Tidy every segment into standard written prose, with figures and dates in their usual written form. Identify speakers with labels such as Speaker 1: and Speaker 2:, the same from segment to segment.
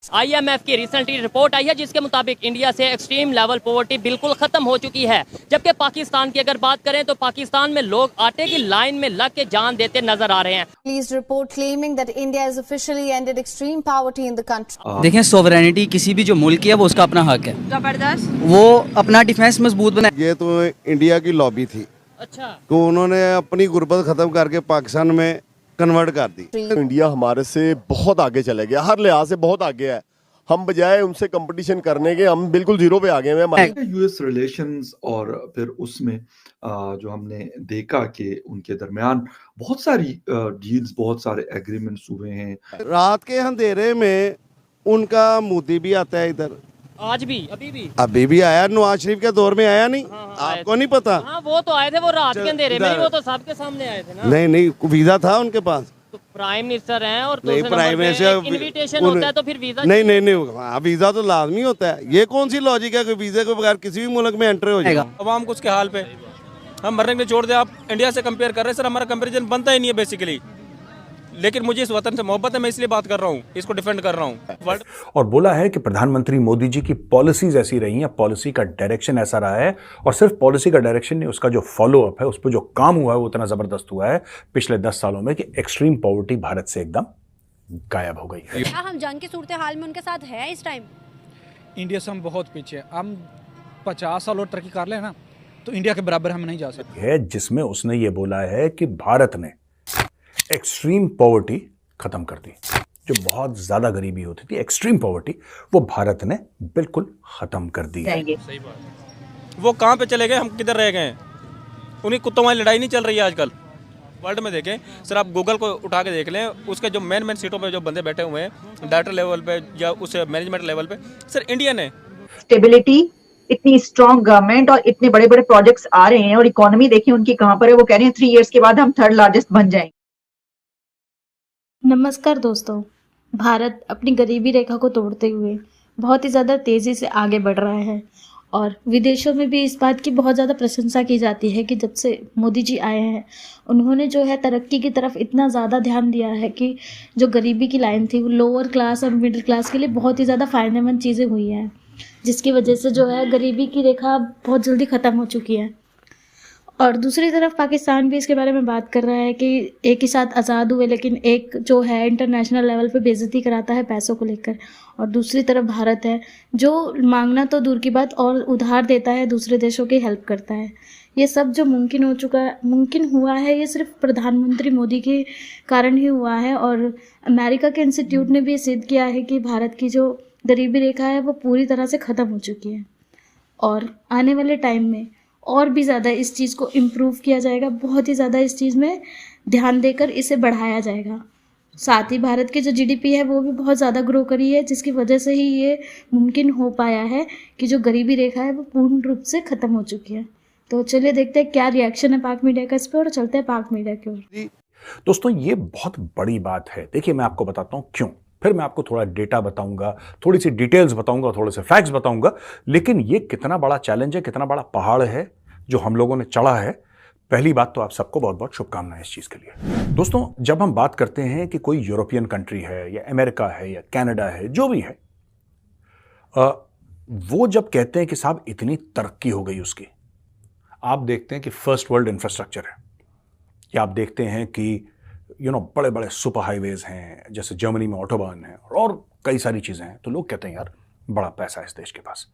Speaker 1: IMF की recently report आई है जिसके मुताबिक इंडिया से एक्सट्रीम लेवल पॉवर्टी बिल्कुल खत्म हो चुकी है। जबकि पाकिस्तान की अगर बात करें तो पाकिस्तान में लोग आटे की लाइन में लग के जान देते नजर आ रहे हैं।
Speaker 2: Police report claiming that India has officially ended extreme poverty in the country.
Speaker 3: देखें, सोवरेनिटी किसी भी जो मुल्क की है वो उसका अपना हक है,
Speaker 4: जबरदस्त।
Speaker 3: वो अपना डिफेंस मजबूत बनाए।
Speaker 5: ये तो इंडिया की लॉबी थी।
Speaker 1: अच्छा,
Speaker 5: तो उन्होंने अपनी गुर्बत खत्म करके पाकिस्तान में कन्वर्ट कर दी।
Speaker 6: इंडिया हमारे से बहुत आगे चले गया, हर लिहाज से बहुत आगे है। हम बजाय उनसे कंपटीशन करने के हम बिल्कुल जीरो पे आ गए हैं।
Speaker 7: यूएस रिलेशंस और फिर उसमें जो हमने देखा कि उनके दरमियान बहुत सारी डील्स, बहुत सारे एग्रीमेंट्स हुए हैं।
Speaker 5: रात के अंधेरे में उनका मोदी भी आता है इधर,
Speaker 1: आज भी
Speaker 5: अभी भी आया, नवाज शरीफ के दौर में आया नहीं।
Speaker 1: आए
Speaker 5: आपको नहीं पता?
Speaker 1: हाँ, वो तो आए थे, वो रात के अंधेरे में, वो तो सबके सामने आए थे ना।
Speaker 5: नहीं, वीजा था उनके पास।
Speaker 1: तो प्राइम मिनिस्टर हैं और
Speaker 5: नहीं, प्राइम मिनिस्टर
Speaker 1: इनविटेशन होता है तो फिर वीजा
Speaker 5: नहीं, हाँ, वीजा तो लाजमी होता है। ये कौन सी लॉजिक है कि वीजे के बगैर किसी भी मुल्क में एंटर हो जाएगा?
Speaker 8: अवाम को उसके हाल पे हम मरने के लिए छोड़ दे। आप इंडिया से कंपेयर कर रहे हैं सर, हमारा कंपैरिजन बनता ही नहीं है बेसिकली। लेकिन मुझे इस वतन से मोहब्बत है, मैं इसलिए बात कर रहा हूँ, इसको डिफेंड कर रहा हूँ।
Speaker 9: और बोला है कि प्रधानमंत्री मोदी जी की पॉलिसीज ऐसी रही हैं, पॉलिसी का डायरेक्शन ऐसा रहा है, और सिर्फ पॉलिसी का डायरेक्शन नहीं, उसका जो फॉलो अप है, उस पर जो काम हुआ है वो इतना जबरदस्त हुआ है पिछले 10 सालों में कि एक्सट्रीम पॉवर्टी भारत से एकदम गायब हो गई है।
Speaker 4: क्या हम जंग की सूरत हाल में उनके साथ है इस टाइम?
Speaker 10: इंडिया से हम बहुत पीछे हैं। हम 50 साल और तरक्की कर लें ना तो इंडिया के बराबर हम नहीं जा सकते।
Speaker 9: है जिसमें उसने ये बोला है कि भारत ने एक्सट्रीम पॉवर्टी खत्म कर दी। जो बहुत ज्यादा गरीबी होती थी, एक्सट्रीम पॉवर्टी, वो भारत ने बिल्कुल खत्म कर दी है।
Speaker 8: सही बात। वो कहाँ पे चले गए, हम किधर रह गए? उन्हीं कुत्तों वाली लड़ाई नहीं चल रही है आजकल वर्ल्ड में। देखें सर, आप गूगल को उठा के देख लें, उसके जो मेन सीटों पे जो बंदे बैठे हुए हैं, डायरेक्टर लेवल पे या उस मैनेजमेंट लेवल पे, सर इंडियन है।
Speaker 11: स्टेबिलिटी, इतनी स्ट्रॉन्ग गवर्नमेंट और इतने बड़े बड़े प्रोजेक्ट्स आ रहे हैं, और इकोनॉमी देखिए उनकी कहाँ पर है। वो कह रहे हैं 3 इयर्स के बाद हम 3rd लार्जेस्ट बन जाएंगे।
Speaker 12: नमस्कार दोस्तों, भारत अपनी गरीबी रेखा को तोड़ते हुए बहुत ही ज़्यादा तेज़ी से आगे बढ़ रहा है और विदेशों में भी इस बात की बहुत ज़्यादा प्रशंसा की जाती है कि जब से मोदी जी आए हैं उन्होंने जो है तरक्की की तरफ इतना ज़्यादा ध्यान दिया है कि जो गरीबी की लाइन थी वो लोअर क्लास और मिडिल क्लास के लिए बहुत ही ज़्यादा फ़ायदेमंद चीज़ें हुई हैं, जिसकी वजह से जो है गरीबी की रेखा बहुत जल्दी ख़त्म हो चुकी है। और दूसरी तरफ पाकिस्तान भी इसके बारे में बात कर रहा है कि एक ही साथ आज़ाद हुए लेकिन एक जो है इंटरनेशनल लेवल पे बेइज्जती कराता है पैसों को लेकर, और दूसरी तरफ भारत है जो मांगना तो दूर की बात और उधार देता है, दूसरे देशों की हेल्प करता है। ये सब जो मुमकिन हुआ है ये सिर्फ प्रधानमंत्री मोदी के कारण ही हुआ है। और अमेरिका के इंस्टीट्यूट ने भी सिद्ध किया है कि भारत की जो गरीबी रेखा है वो पूरी तरह से ख़त्म हो चुकी है और आने वाले टाइम में और भी ज़्यादा इस चीज़ को इम्प्रूव किया जाएगा, बहुत ही ज़्यादा इस चीज़ में ध्यान देकर इसे बढ़ाया जाएगा। साथ ही भारत की जो जीडीपी है वो भी बहुत ज़्यादा ग्रो करी है, जिसकी वजह से ही ये मुमकिन हो पाया है कि जो गरीबी रेखा है वो पूर्ण रूप से ख़त्म हो चुकी है। तो चलिए देखते हैं क्या रिएक्शन है पाक मीडिया का इस पर, और चलते हैं पाक मीडिया की ओर।
Speaker 9: दोस्तों, ये बहुत बड़ी बात है। देखिए, मैं आपको बताता हूँ क्यों, फिर मैं आपको थोड़ा डेटा बताऊंगा, थोड़ी सी डिटेल्स बताऊंगा, थोड़े से फैक्ट्स बताऊंगा। लेकिन ये कितना बड़ा चैलेंज है, कितना बड़ा पहाड़ है जो हम लोगों ने चढ़ा है। पहली बात तो आप सबको बहुत बहुत शुभकामनाएं इस चीज के लिए। दोस्तों, जब हम बात करते हैं कि कोई यूरोपियन कंट्री है या अमेरिका है या कनाडा है, जो भी है, वो जब कहते हैं कि साहब इतनी तरक्की हो गई उसकी, आप देखते हैं कि फर्स्ट वर्ल्ड इंफ्रास्ट्रक्चर है, या आप देखते हैं कि बड़े बड़े सुपर हाईवेज हैं, जैसे जर्मनी में ऑटोबान है और कई सारी चीज़ें हैं, तो लोग कहते हैं यार बड़ा पैसा है इस देश के पास।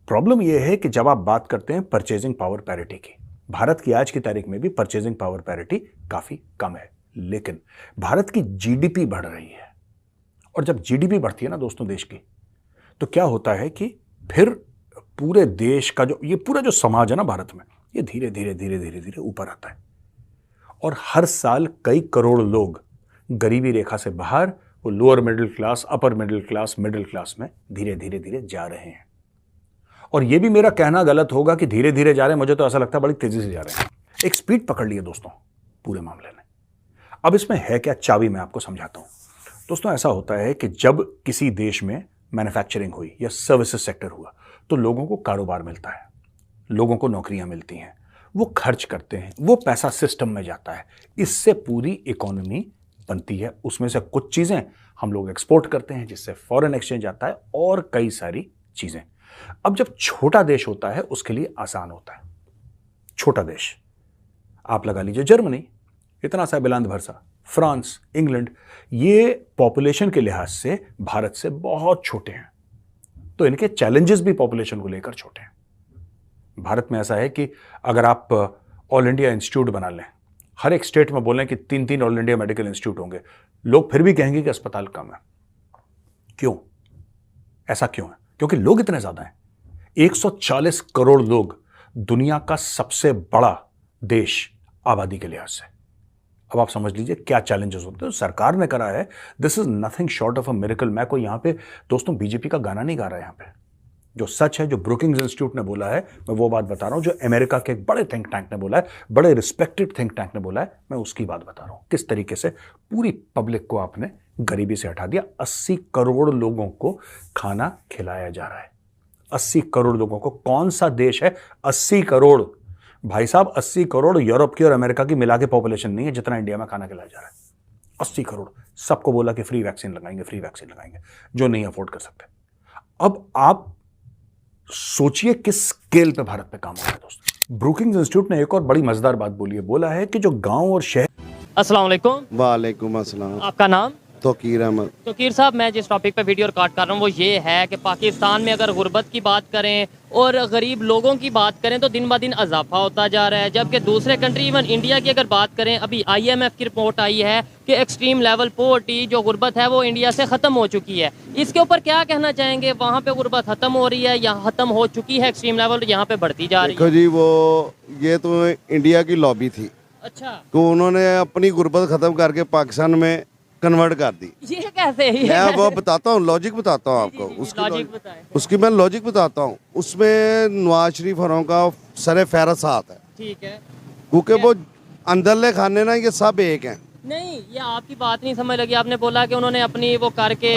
Speaker 9: प्रॉब्लम यह है कि जब आप बात करते हैं परचेजिंग पावर पैरिटी की, भारत की आज की तारीख में भी परचेजिंग पावर पैरिटी काफ़ी कम है, लेकिन भारत की जीडीपी बढ़ रही है। और जब जीडीपी बढ़ती है ना दोस्तों देश की, तो क्या होता है कि फिर पूरे देश का ये पूरा जो समाज है ना भारत में, ये धीरे धीरे धीरे धीरे धीरे ऊपर आता है। और हर साल कई करोड़ लोग गरीबी रेखा से बाहर, वो lower middle class, upper middle class, middle class में धीरे धीरे धीरे जा रहे हैं। और ये भी मेरा कहना गलत होगा कि धीरे धीरे जा रहे हैं, मुझे तो ऐसा लगता है बड़ी तेजी से जा रहे हैं। एक स्पीड पकड़ ली है दोस्तों पूरे मामले ने। अब इसमें है क्या चाबी, मैं आपको समझाता हूं। दोस्तों, ऐसा होता है कि जब किसी देश में मैन्युफैक्चरिंग हुई या सर्विसेज सेक्टर हुआ तो लोगों को कारोबार मिलता है, लोगों को नौकरियां मिलती हैं, वो खर्च करते हैं, वो पैसा सिस्टम में जाता है, इससे पूरी इकोनॉमी बनती है। उसमें से कुछ चीजें हम लोग एक्सपोर्ट करते हैं जिससे फॉरेन एक्सचेंज आता है और कई सारी चीजें। अब जब छोटा देश होता है उसके लिए आसान होता है। छोटा देश आप लगा लीजिए जर्मनी, इतना सा बिलांद भरसा, फ्रांस, इंग्लैंड, ये पॉपुलेशन के लिहाज से भारत से बहुत छोटे हैं, तो इनके चैलेंजेस भी पॉपुलेशन को लेकर छोटे हैं। भारत में ऐसा है कि अगर आप ऑल इंडिया इंस्टीट्यूट बना लें, हर एक स्टेट में बोलें कि 3-3 ऑल इंडिया मेडिकल इंस्टीट्यूट होंगे, लोग फिर भी कहेंगे कि अस्पताल कम है। क्यों? ऐसा क्यों है? क्योंकि लोग इतने ज्यादा हैं। 140 करोड़ लोग, दुनिया का सबसे बड़ा देश आबादी के लिहाज से। अब आप समझ लीजिए क्या चैलेंजेस होते हैं। सरकार ने करा है, this is nothing short of a miracle. मैं कोई यहां पे दोस्तों बीजेपी का गाना नहीं गा रहा है। यहां पे जो सच है, जो ब्रुकिंग्स इंस्टीट्यूट ने बोला है, मैं वो बात बता रहा हूं। जो अमेरिका के एक बड़े थिंक टैंक ने बोला है, बड़े रिस्पेक्टेड थिंक टैंक ने बोला है, मैं उसकी बात बता रहा हूं। किस तरीके से पूरी पब्लिक को आपने गरीबी से हटा दिया। 80 करोड़ लोगों को खाना खिलाया जा रहा है। 80 करोड़ लोगों को। कौन सा देश है 80 करोड़? भाई साहब 80 करोड़ यूरोप की और अमेरिका की मिला के पॉपुलेशन नहीं है जितना इंडिया में खाना खिलाया जा रहा है। 80 करोड़। सबको बोला कि फ्री वैक्सीन लगाएंगे, फ्री वैक्सीन लगाएंगे, जो नहीं अफोर्ड कर सकते। अब आप सोचिए किस स्केल पे भारत पे काम हो रहा है दोस्तों। ब्रुकिंग्स इंस्टीट्यूट ने एक और बड़ी मजेदार बात बोली है। बोला है कि जो गांव और शहर।
Speaker 1: अस्सलाम वालेकुम।
Speaker 5: वालेकुम अस्सलाम।
Speaker 1: आपका नाम?
Speaker 5: तोकीर अहमद।
Speaker 1: तोकीर साहब, मैं जिस टॉपिक पे वीडियो रिकॉर्ड कर रहा हूँ वो ये है कि पाकिस्तान में अगर गुर्बत की बात करें और गरीब लोगों की बात करें तो दिन ब दिन इजाफा होता जा रहा है, जबकि दूसरे कंट्री इवन इंडिया की अगर बात करें, अभी IMF की रिपोर्ट आई है कि एक्सट्रीम लेवल पोवर्टी जो गुर्बत है वो इंडिया से ख़त्म हो चुकी है। इसके ऊपर क्या कहना चाहेंगे? वहाँ पे गुर्बत ख़त्म हो रही है, यहाँ ख़त्म हो चुकी है एक्सट्रीम लेवल, यहाँ पे बढ़ती जा रही है?
Speaker 5: देखो जी, वो ये तो इंडिया की लॉबी थी।
Speaker 1: अच्छा।
Speaker 5: तो उन्होंने अपनी गुर्बत ख़त्म करके पाकिस्तान में कन्वर्ट कर दी।
Speaker 1: ये कैसे?
Speaker 5: मैं वो बताता हूँ, लॉजिक बताता हूँ आपको। उसकी मैं लॉजिक बताता हूँ। उसमें नवाज शरीफ औरों का सरे फहरस्त हाथ है। ठीक है। क्योंकि वो अंदरले खाने ना ये सब एक हैं।
Speaker 1: नहीं, ये आपकी बात नहीं समझ लगी। आपने बोला कि उन्होंने अपनी वो करके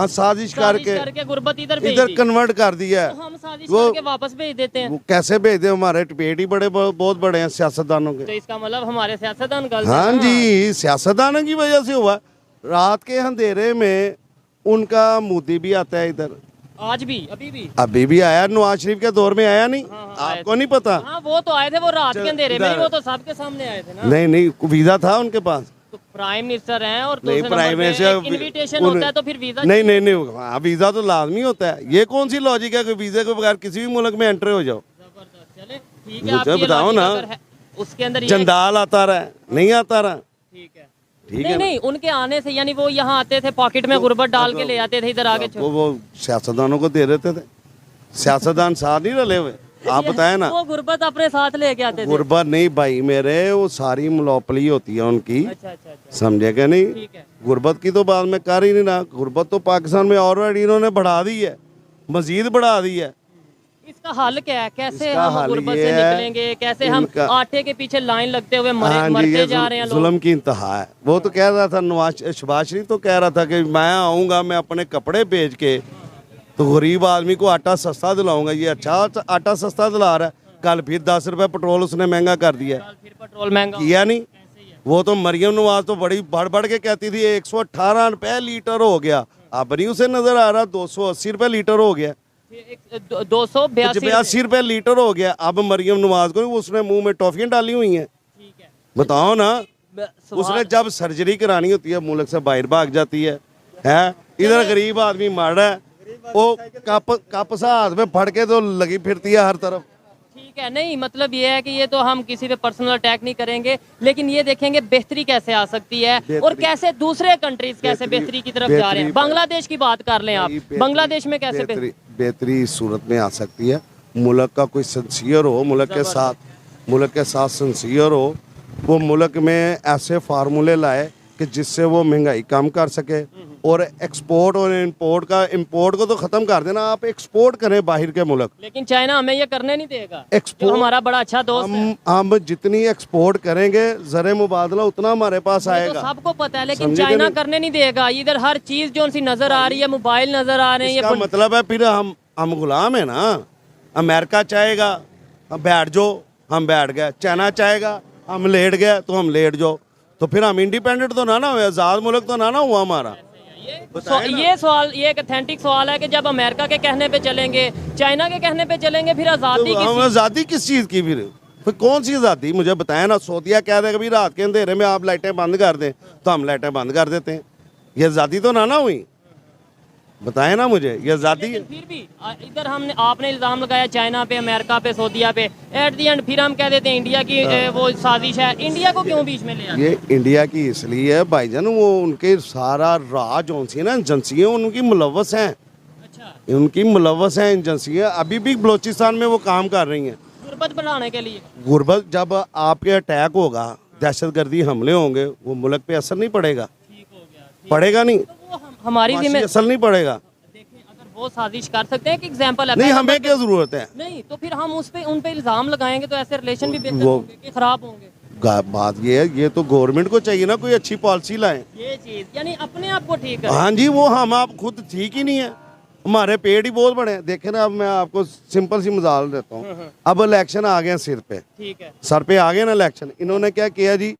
Speaker 5: साजिश करके
Speaker 1: गुर्बत
Speaker 5: इधर कन्वर्ट कर दिया है।
Speaker 1: तो हम साजिश करके वापस भेज देते हैं।
Speaker 5: वो कैसे भेज दे? हमारे पेट ही बहुत बड़े हैं सियासतदानों के।
Speaker 1: तो इसका मतलब हमारे सियासतदान गलत?
Speaker 5: हाँ जी, सियासतदानों की वजह से हुआ। रात के अंधेरे में उनका मोदी भी आता है इधर।
Speaker 1: आज भी? अभी भी
Speaker 5: आया। नवाज शरीफ के दौर में आया नहीं? आपको नहीं पता?
Speaker 1: हाँ, वो तो आए थे, वो रात के अंधेरे में, वो तो सबके सामने आए थे ना।
Speaker 5: नहीं, वीजा था उनके पास।
Speaker 1: तो प्राइम मिनिस्टर हैं और
Speaker 5: नहीं, प्राइम मिनिस्टर
Speaker 1: इनविटेशन होता है तो फिर वीजा
Speaker 5: नहीं, हाँ, वीजा तो लाजमी होता है। ये कौन सी लॉजिक है कि वीजे के बगैर किसी भी मुल्क में एंटर हो जाओ?
Speaker 1: चले ठीक है,
Speaker 5: बताओ ना।
Speaker 1: उसके अंदर
Speaker 5: जंदाल आता रहा, नहीं आता रहा। ठीक है।
Speaker 1: नहीं, उनके आने से यानी वो यहाँ आते थे, पॉकेट में गुर्बत डाल के ले आते थे इधर आगे।
Speaker 5: वो सियासतदानों को दे देते थे। सियासतदान साथ नहीं रले हुए। आप बताए ना,
Speaker 1: वो गुर्बत अपने साथ लेके आते थे।
Speaker 5: गुर्बत नहीं भाई मेरे, वो सारी मोनोपोली होती है उनकी। अच्छा। समझे क्या? नहीं, गुर्बत की तो बात मैं कर ही नहीं रहा। गुर्बत तो पाकिस्तान में ऑलरेडी इन्होंने बढ़ा दी है, मजीद बढ़ा दी है।
Speaker 1: इसका हल क्या है? कैसे हम गुर्बत से निकलेंगे? कैसे हम आटे के पीछे लाइन लगते हुए मरते जा रहे हैं?
Speaker 5: जुल्म की इंतहा है। वो तो कह रहा था शहबाज शरीफ तो कह रहा था कि मैं आऊँगा, मैं अपने कपड़े बेच के तो गरीब आदमी को आटा सस्ता दिलाऊंगा। ये अच्छा आटा सस्ता दिला रहा है। कल फिर 10 रुपए पेट्रोल उसने महंगा कर दिया।
Speaker 1: फिर पेट्रोल महंगा
Speaker 5: किया नहीं? वो तो मरियम नवाज तो बड़ी बढ़ के कहती थी 118 रुपए लीटर हो गया। अब नहीं उसे नजर आ रहा 280 रुपए लीटर हो गया, 282 रुपए लीटर हो गया। अब मरियम नवाज को उसने मुंह में टॉफियां डाली हुई हैं। बताओ ना, उसने जब सर्जरी करानी होती है मुल्क से बाहर भाग जाती है। इधर गरीब आदमी मर रहा है, वो कप सा हाथ में फड़ के तो लगी फिरती है हर तरफ।
Speaker 1: ठीक है। नहीं, मतलब ये है कि ये तो हम किसी पे पर्सनल अटैक नहीं करेंगे, लेकिन ये देखेंगे बेहतरी कैसे आ सकती है और कैसे दूसरे कंट्रीज कैसे बेहतरी की तरफ जा रहे हैं। बांग्लादेश की बात कर लें आप, बांग्लादेश में कैसे
Speaker 5: बेहतरी इस सूरत में आ सकती है। मुल्क का कोई सिंसियर हो, मुल्क के साथ सिंसियर हो, वो मुल्क में ऐसे फार्मूले लाए कि जिससे वो महंगाई कम कर सके और एक्सपोर्ट और इंपोर्ट को तो खत्म कर देना। आप एक्सपोर्ट करें बाहर के मुल्क।
Speaker 1: लेकिन चाइना हमें ये करने नहीं देगा। एक्सपोर्ट हमारा बड़ा अच्छा दोस्त है।
Speaker 5: हम जितनी एक्सपोर्ट करेंगे ज़र मुबादला उतना हमारे पास आएगा।
Speaker 1: तो सबको पता है, लेकिन चाइना करने नहीं देगा। इधर हर चीज जो सी नजर आ रही है, मोबाइल नजर आ रहे हैं,
Speaker 5: इसका मतलब है फिर हम गुलाम है ना। अमेरिका चाहेगा हम बैठ जाओ, हम बैठ गए। चाइना चाहेगा हम लेट गए तो हम लेट जाओ। तो फिर हम इंडिपेंडेंट तो ना हुए, आज़ाद मुल्क तो ना हुआ हमारा।
Speaker 1: ये सवाल, ये एक ऑथेंटिक सवाल है कि जब अमेरिका के कहने पे चलेंगे, चाइना के कहने पे चलेंगे, फिर आज़ादी
Speaker 5: तो आज़ादी किस चीज़ की? फिर कौन सी आज़ादी मुझे बताया ना। सऊदीया कह देगा भी रात के अंधेरे में आप लाइटें बंद कर दें, तो हम लाइटें बंद कर देते हैं। ये आज़ादी तो ना हुई, बताएं ना मुझे, ये आज़ादी है।
Speaker 1: फिर भी इधर हमने, आपने इल्ज़ाम लगाया चाइना पे, अमेरिका पे, सऊदीया पे, एट दी एंड फिर हम कह देते हैं इंडिया की वो साजिश है। इंडिया को क्यों बीच में ले आते हैं?
Speaker 5: ये इंडिया की इसलिए है भाईजान, वो उनके सारा राज कौन सी ना एजेंसियाँ उनकी मुलव्वस हैं। अच्छा, उनकी मुलव्वस हैं एजेंसियाँ, अभी भी बलोचिस्तान में वो काम कर रही हैं
Speaker 1: गुर्बत बढ़ाने के लिए।
Speaker 5: गुर्बत, जब आपके अटैक होगा, दहशतगर्दी हमले होंगे, वो मुल्क पे असर नहीं पड़ेगा? पड़ेगा नहीं,
Speaker 1: हमारी
Speaker 5: असर नहीं पड़ेगा।
Speaker 1: अगर वो साजिश कर सकते हैं, एक एग्जांपल है।
Speaker 5: नहीं, हमें क्या जरूरत है?
Speaker 1: नहीं, तो फिर हम उन पे इल्जाम लगाएंगे तो ऐसे रिलेशन भी बेहतर होंगे कि खराब होंगे।
Speaker 5: बात ये है, ये तो गवर्नमेंट को चाहिए ना कोई अच्छी पॉलिसी लाए।
Speaker 1: ये चीज यानी अपने आप को ठीक है।
Speaker 5: हाँ जी, वो हम आप खुद ठीक ही नहीं है, हमारे पेड़ ही बहुत बड़े हैं। देखे ना, अब मैं आपको सिंपल सी मिसाल देता हूँ। अब इलेक्शन आ गए सिर पे,
Speaker 1: ठीक है,
Speaker 5: सर पे आ गए ना इलेक्शन। इन्होंने क्या किया जी,